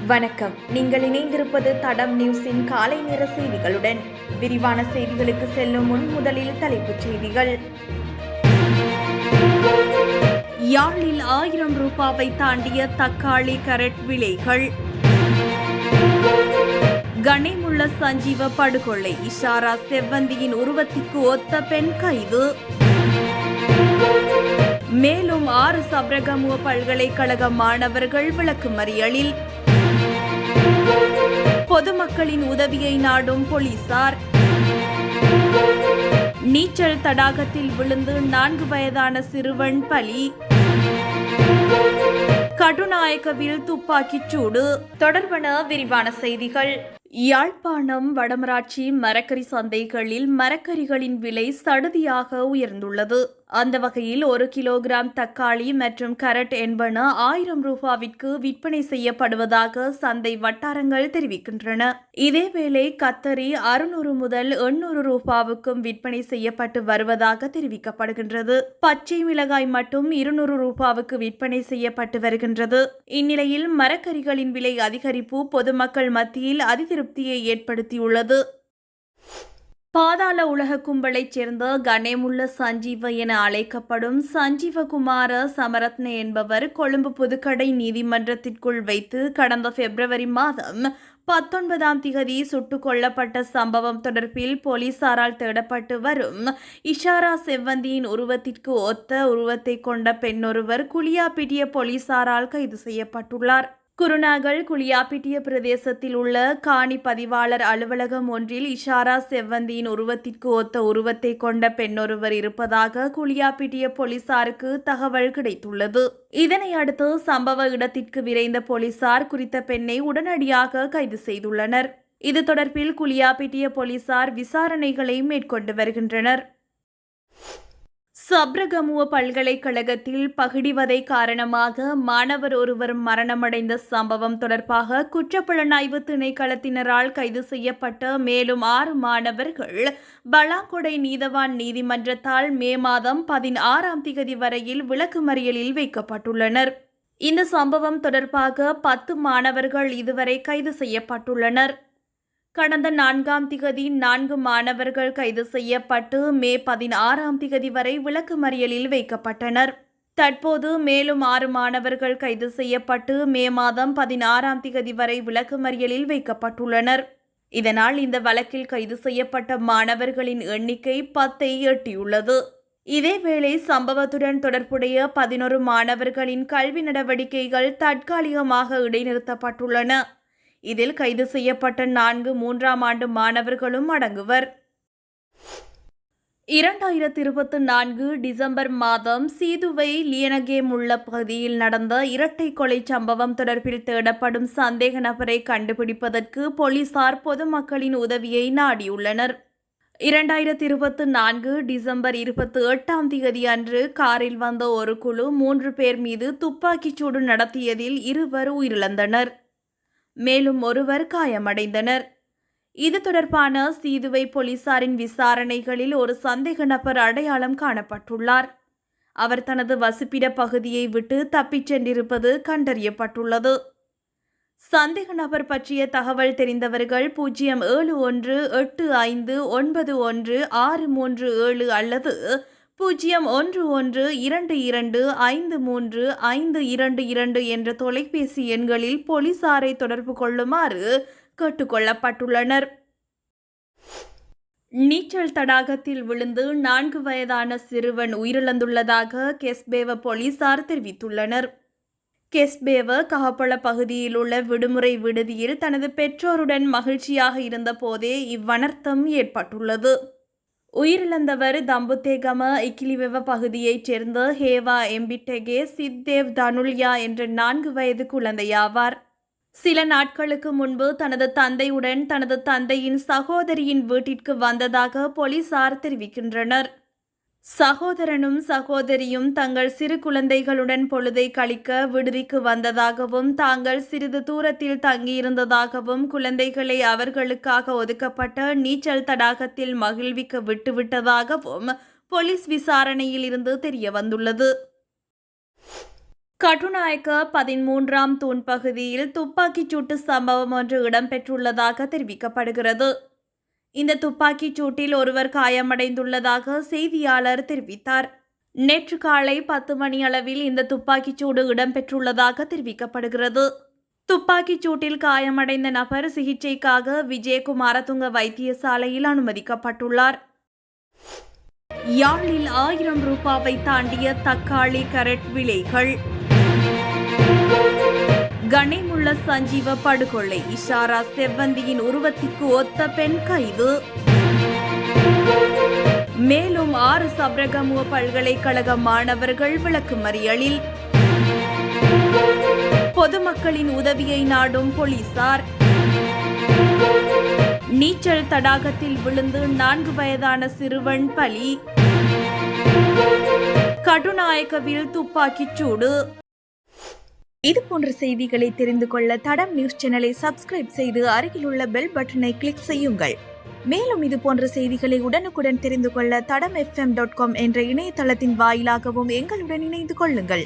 வணக்கம். நீங்கள் இணைந்திருப்பது தடம் நியூஸின் காலை நேர செய்திகளுடன். விரிவான செய்திகளுக்கு செல்லும் முன் முதலில் தலைப்புச் செய்திகள். யாழில் 1000 ரூபாவை தாண்டிய தக்காளி கரட் விலைகள். கணேமுள்ள சஞ்சீவ படுகொலை, இஷாரா செவ்வந்தியின் உருவத்திற்கு ஒத்த பெண் கைது. மேலும் 6 சப்ரகமுவ பல்கலைக்கழக மாணவர்கள் விளக்குமறியலில். பொதுமக்களின் உதவியை நாடும் போலீசார். நீச்சல் தடாகத்தில் விழுந்து 4 வயதான சிறுவன் பலி. கட்டுநாயக்கவில் துப்பாக்கிச் சூடு. தொடர்பான விரிவான செய்திகள். யாழ்ப்பாணம் வடமராட்சி மரக்கறி சந்தைகளில் மரக்கறிகளின் விலை சடுதியாக உயர்ந்துள்ளது. அந்த வகையில் 1 கிலோகிராம் தக்காளி மற்றும் கரட் என்பன 1000 ரூபாவிற்கு விற்பனை செய்யப்படுவதாக சந்தை வட்டாரங்கள் தெரிவிக்கின்றன. இதேவேளை கத்தரி 600 முதல் 800 ரூபாவுக்கும் விற்பனை செய்யப்பட்டு வருவதாக தெரிவிக்கப்படுகின்றது. பச்சை மிளகாய் மட்டும் 200 ரூபாவுக்கு விற்பனை செய்யப்பட்டு வருகின்றது. இந்நிலையில் மரக்கறிகளின் விலை அதிகரிப்பு பொதுமக்கள் மத்தியில் அதிருப்தியை ஏற்படுத்தியுள்ளது. பாதாள உலக கும்பலைச் சேர்ந்த கணேமுள்ள சஞ்சீவ என அழைக்கப்படும் சஞ்சீவகுமார சமரத்ன என்பவர் கொழும்பு புதுக்கடை நீதிமன்றத்திற்குள் வைத்து கடந்த பிப்ரவரி மாதம் 19ஆம் திகதி சுட்டுக் கொல்லப்பட்ட சம்பவம் தொடர்பில் போலீசாரால் தேடப்பட்டு வரும் இஷாரா செவ்வந்தியின் உருவத்திற்கு ஒத்த உருவத்தை கொண்ட பெண்ணொருவர் குளியாப்பிட்டிய போலீசாரால் கைது செய்யப்பட்டுள்ளார். குருநாகல் குளியாப்பிட்டிய பிரதேசத்தில் உள்ள காணி பதிவாளர் அலுவலகம் ஒன்றில் இஷாரா செவ்வந்தியின் உருவத்திற்கு ஒத்த உருவத்தை கொண்ட பெண்ணொருவர் இருப்பதாக குளியாப்பிட்டிய போலீசாருக்கு தகவல் கிடைத்துள்ளது. இதனை அடுத்து சம்பவ இடத்திற்கு விரைந்த போலீசார் குறித்த பெண்ணை உடனடியாக கைது செய்துள்ளனர். இது தொடர்பில் குளியாப்பிட்டிய போலீசார் விசாரணைகளை மேற்கொண்டு வருகின்றனர். சப்ரகமுவ பல்கலைக்கழகத்தில் பகிடிவதை காரணமாக மாணவர் ஒருவர் மரணமடைந்த சம்பவம் தொடர்பாக குற்றப்புலனாய்வு திணைக்களத்தினரால் கைது செய்யப்பட்ட மேலும் 6 மாணவர்கள் பலாங்கொடை நீதவான் நீதிமன்றத்தால் மே மாதம் 16ஆம் திகதி வரையில் விளக்குமறியலில் வைக்கப்பட்டுள்ளனர். இந்த சம்பவம் தொடர்பாக 10 மாணவர்கள் இதுவரை கைது செய்யப்பட்டுள்ளனர். கடந்த 4ஆம் திகதி 4 மாணவர்கள் கைது செய்யப்பட்டு மே 16ஆம் திகதி வரை விளக்குமறியலில் வைக்கப்பட்டனர். தற்போது மேலும் 6 மாணவர்கள் கைது செய்யப்பட்டு மே மாதம் 16ஆம் திகதி வரை விளக்குமறியலில் வைக்கப்பட்டுள்ளனர். இதனால் இந்த வழக்கில் கைது செய்யப்பட்ட மாணவர்களின் எண்ணிக்கை 10ஐ எட்டியுள்ளது. இதேவேளை சம்பவத்துடன் தொடர்புடைய 11 மாணவர்களின் கல்வி நடவடிக்கைகள் தற்காலிகமாக இடைநிறுத்தப்பட்டுள்ளன. இதில் கைது செய்யப்பட்ட 4 3ஆம் ஆண்டு மாணவர்களும் அடங்குவர். 2024 டிசம்பர் மாதம் சீதுவை லியனகேம் உள்ள பகுதியில் நடந்த இரட்டை கொலை சம்பவம் தொடர்பில் தேடப்படும் சந்தேக நபரை கண்டுபிடிப்பதற்கு போலீசார் பொதுமக்களின் உதவியை நாடியுள்ளனர். 2024 டிசம்பர் 28ஆம் திகதி அன்று காரில் வந்த ஒரு குழு 3 பேர் மீது துப்பாக்கிச்சூடு நடத்தியதில் 2 உயிரிழந்தனர். மேலும் 1 காயமடைந்தனர். இது தொடர்பான சீதுவை போலீசாரின் விசாரணைகளில் ஒரு சந்தேக நபர் அடையாளம் காணப்பட்டுள்ளார். அவர் தனது வசிப்பிட பகுதியை விட்டு தப்பிச் சென்றிருப்பது கண்டறியப்பட்டுள்ளது. சந்தேக நபர் பற்றிய தகவல் தெரிந்தவர்கள் 07859916337 அல்லது 0112253522 என்ற தொலைபேசி எண்களில் போலீசாரை தொடர்பு கொள்ளுமாறு கேட்டுக்கொள்ளப்பட்டுள்ளனர். நீச்சல் தடாகத்தில் விழுந்து 4 வயதான சிறுவன் உயிரிழந்துள்ளதாக கெஸ்பேவ போலீசார் தெரிவித்துள்ளனர். கெஸ்பேவ கஹப்பள பகுதியில் உள்ள விடுமுறை விடுதியில் தனது பெற்றோருடன் மகிழ்ச்சியாக இருந்த போதே இவ்வனர்த்தம் ஏற்பட்டுள்ளது. உயிரிழந்தவர் தம்புத்தேகம இக்கிலிவெவ பகுதியைச் சேர்ந்த ஹேவா எம்பிட்டெகே சித்தேவ் தனுல்யா என்ற 4 வயது குழந்தையாவார். சில நாட்களுக்கு முன்பு தனது தந்தையுடன் தனது தந்தையின் சகோதரியின் வீட்டிற்கு வந்ததாக போலீசார் தெரிவிக்கின்றனர். சகோதரனும் சகோதரியும் தங்கள் சிறு குழந்தைகளுடன் பொழுதை கழிக்க விடுதிக்கு வந்ததாகவும் தாங்கள் சிறிது தூரத்தில் தங்கியிருந்ததாகவும் குழந்தைகளை அவர்களுக்காக ஒதுக்கப்பட்ட நீச்சல் தடாகத்தில் மகிழ்விக்க விட்டுவிட்டதாகவும் போலீஸ் விசாரணையில் இருந்து தெரிய வந்துள்ளது. கட்டுநாயக்க 13ஆம் தூண் பகுதியில் துப்பாக்கிச் சூட்டு சம்பவம் ஒன்று இடம்பெற்றுள்ளதாக தெரிவிக்கப்படுகிறது. இந்த துப்பாக்கிச் சூட்டில் ஒருவர் காயமடைந்துள்ளதாக செய்தியாளர் தெரிவித்தார். நேற்று காலை 10 மணி அளவில் இந்த துப்பாக்கிச் சூடு இடம்பெற்றுள்ளதாக தெரிவிக்கப்படுகிறது. துப்பாக்கிச் சூட்டில் காயமடைந்த நபர் சிகிச்சைக்காக விஜயகுமாரதுங்க வைத்தியசாலையில் அனுமதிக்கப்பட்டுள்ளார். யாழில் 1000 ரூபாவை தாண்டிய தக்காளி கரட் விலைகள். கணேமுள்ள சஞ்சீவ படுகொலை. இஷாரா செவ்வந்தியின் உருவத்திற்கு ஒத்த பெண் கைது. மேலும் 6 சப்ரகமுவ பல்கலைக்கழக மாணவர்கள் விளக்குமறியலில். பொதுமக்களின் உதவியை நாடும் போலீசார். நீச்சல் தடாகத்தில் விழுந்து 4 வயதான சிறுவன் பலி. கட்டுநாயக்கவில் துப்பாக்கிச் சூடு. இதுபோன்ற செய்திகளை தெரிந்து கொள்ள தடம் நியூஸ் சேனலை சப்ஸ்கிரைப் செய்து அருகில் உள்ள பெல் பட்டனை கிளிக் செய்யுங்கள். மேலும் இதுபோன்ற செய்திகளை உடனுக்குடன் தெரிந்து கொள்ள தடம் fm.com என்ற இணையதளத்தின் வாயிலாகவும் எங்களுடன் இணைந்து கொள்ளுங்கள்.